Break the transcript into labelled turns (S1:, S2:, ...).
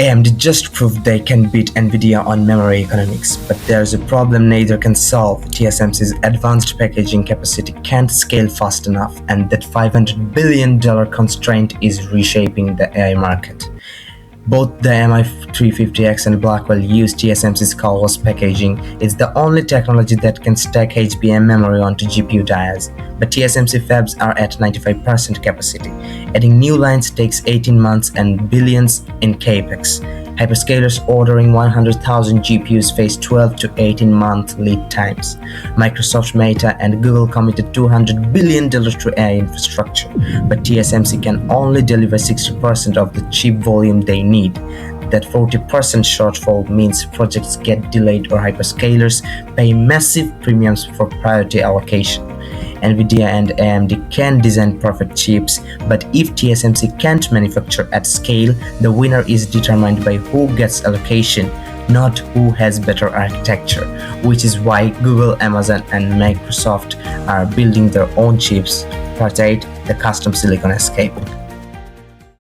S1: AMD just proved they can beat Nvidia on memory economics, but there's a problem neither can solve. TSMC's advanced packaging capacity can't scale fast enough, and that $500 billion constraint is reshaping the AI market. Both the MI350X and Blackwell use TSMC's CoWoS packaging. It's the only technology that can stack HBM memory onto GPU dies, but TSMC fabs are at 95% capacity. Adding new lines takes 18 months and billions in capex. Hyperscalers ordering 100,000 GPUs face 12 to 18-month lead times. Microsoft, Meta, and Google committed $200 billion to AI infrastructure, but TSMC can only deliver 60% of the chip volume they need. That 40% shortfall means projects get delayed or hyperscalers pay massive premiums for priority allocation. Nvidia and AMD can design perfect chips, but if TSMC can't manufacture at scale, the winner is determined by who gets allocation, not who has better architecture, which is why Google, Amazon, and Microsoft are building their own chips. Part 8. The Custom Silicon Escape.